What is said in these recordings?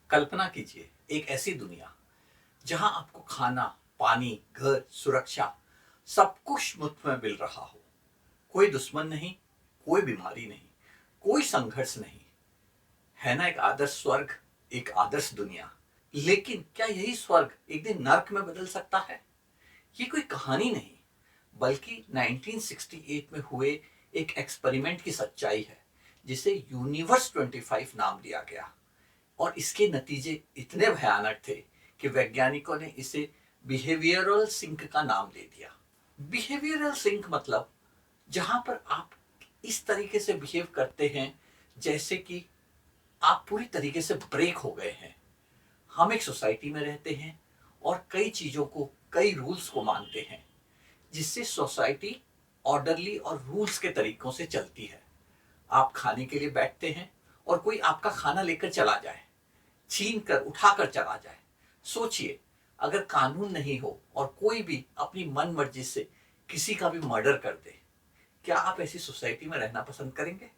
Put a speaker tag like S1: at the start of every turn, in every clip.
S1: कल्पना कीजिए एक ऐसी दुनिया जहां आपको खाना, पानी, घर, सुरक्षा सब कुछ मुफ्त में मिल रहा हो। कोई दुश्मन नहीं, कोई बीमारी नहीं, कोई संघर्ष नहीं। है ना एक आदर्श स्वर्ग, एक आदर्श दुनिया। लेकिन क्या यही स्वर्ग एक दिन नर्क में बदल सकता है? ये कोई कहानी नहीं, बल्कि 1968 में हुए एक एक्सपेरिमेंट की सच्चाई है, जिसे यूनिवर्स 25 नाम दिया गया। और इसके नतीजे इतने भयानक थे कि वैज्ञानिकों ने इसे बिहेवियरल सिंक का नाम दे दिया। बिहेवियरल सिंक मतलब जहां पर आप इस तरीके से बिहेव करते हैं जैसे कि आप पूरी तरीके से ब्रेक हो गए हैं। हम एक सोसाइटी में रहते हैं और कई चीजों को, कई रूल्स को मानते हैं, जिससे सोसाइटी ऑर्डरली और रूल्स के तरीकों से चलती है। आप खाने के लिए बैठते हैं और कोई आपका खाना लेकर चला जाए, छीन कर उठाकर चला जाए। सोचिए, अगर कानून नहीं हो और कोई भी अपनी मन मर्जी से किसी का भी मर्डर कर दे, क्या आप ऐसी सोसाइटी में रहना पसंद करेंगे?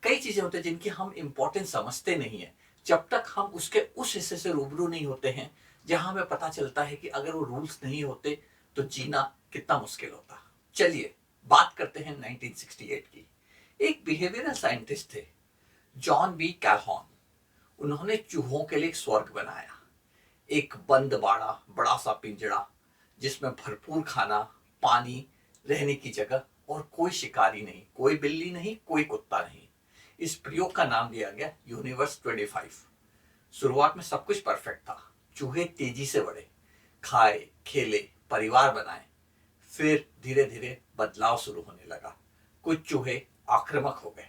S1: कई चीजें होती हैं जिनकी हम इंपॉर्टेंस समझते नहीं है जब तक हम उसके उस हिस्से से रूबरू नहीं होते हैं जहां हमें पता चलता है कि अगर वो रूल्स नहीं होते तो जीना कितना मुश्किल होता। चलिए बात करते हैं 1968 की। एक बिहेवियरल साइंटिस्ट थे, जॉन बी कैल्होन। उन्होंने चूहों के लिए एक स्वर्ग बनाया, एक बंद बाड़ा, बड़ा सा पिंजड़ा जिसमें भरपूर खाना, पानी, रहने की जगह और कोई शिकारी नहीं, कोई बिल्ली नहीं, कोई कुत्ता नहीं। इस प्रयोग का नाम दिया गया यूनिवर्स 25। शुरुआत में सब कुछ परफेक्ट था। चूहे तेजी से बढ़े, खाए, खेले, परिवार बनाए। फिर धीरे धीरे बदलाव शुरू होने लगा। कुछ चूहे आक्रामक हो गए,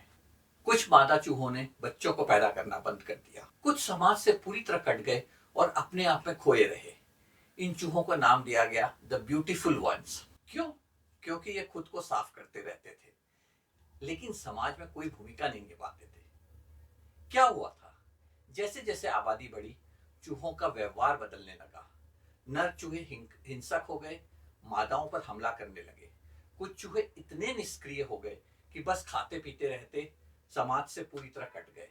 S1: कुछ मादा चूहों ने बच्चों को पैदा करना बंद कर दिया, कुछ समाज से पूरी तरह कट गए और अपने आप में खोए रहे। इन चूहों का नाम दिया गया द ब्यूटीफुल वंस। क्यों? क्योंकि ये खुद को साफ करते रहते थे, लेकिन समाज में कोई भूमिका नहीं निभाते थे। क्या हुआ था? जैसे जैसे आबादी बढ़ी, चूहों का व्यवहार बदलने लगा। नर चूहे हिंसक हो गए, मादाओं पर हमला करने लगे। कुछ चूहे इतने निष्क्रिय हो गए कि बस खाते पीते रहते, समाज से पूरी तरह कट गए।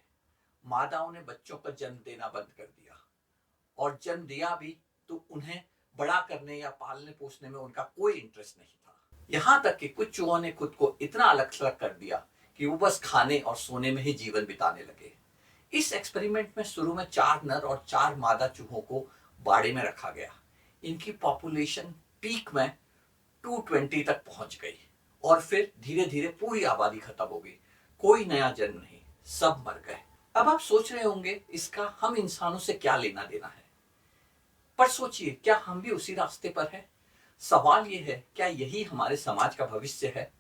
S1: मादाओं ने बच्चों का जन्म देना बंद कर दिया, और जन्म दिया भी तो उन्हें बड़ा करने या पालने पोसने में उनका कोई इंटरेस्ट नहीं था। यहां तक कि कुछ चूहों ने खुद को इतना अलग थलग कर दिया कि वो बस खाने और सोने में ही जीवन बिताने लगे। इस एक्सपेरिमेंट में शुरू में 4 नर और 4 मादा चूहों को बाड़े में रखा गया। इनकी पॉपुलेशन पीक में 220 तक पहुंच गई और फिर धीरे धीरे पूरी आबादी खत्म हो गई। कोई नया जन्म नहीं, सब मर गए। अब आप सोच रहे होंगे इसका हम इंसानों से क्या लेना देना है, पर सोचिए, क्या हम भी उसी रास्ते पर हैं? सवाल यह है, क्या यही हमारे समाज का भविष्य है?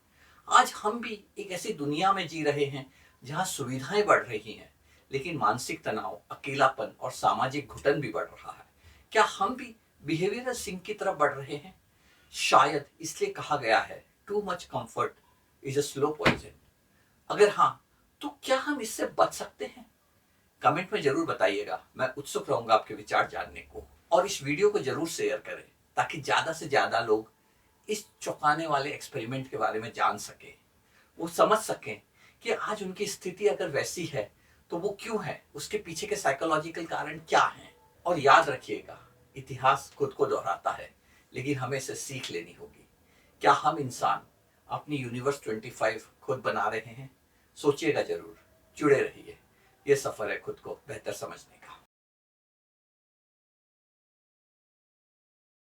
S1: आज हम भी एक ऐसी दुनिया में जी रहे हैं जहां सुविधाएं बढ़ रही हैं, लेकिन मानसिक तनाव, अकेलापन और सामाजिक घुटन भी बढ़ रहा है। क्या हम भी बिहेवियरल सिंक की तरफ बढ़ रहे हैं? शायद इसलिए कहा गया है, too much comfort is a slow poison. अगर हाँ, तो क्या हम इससे बच सकते हैं? कमेंट में जरूर बताइएगा, मैं उत्सुक रहूंगा आपके विचार जानने को। और इस वीडियो को जरूर शेयर करें ताकि ज्यादा से ज्यादा लोग इस चौंकाने वाले एक्सपेरिमेंट के बारे में जान सके, वो समझ सकें कि आज उनकी स्थिति अगर वैसी है तो वो क्यों है, उसके पीछे के साइकोलॉजिकल कारण क्या हैं। और याद रखिएगा, इतिहास खुद को दोहराता है, लेकिन हमें इसे सीख लेनी होगी। क्या हम इंसान अपनी यूनिवर्स 25 खुद बना रहे हैं? सोचिएगा जरूर, जुड़े रहिए। ये सफर है खुद को बेहतर समझने का।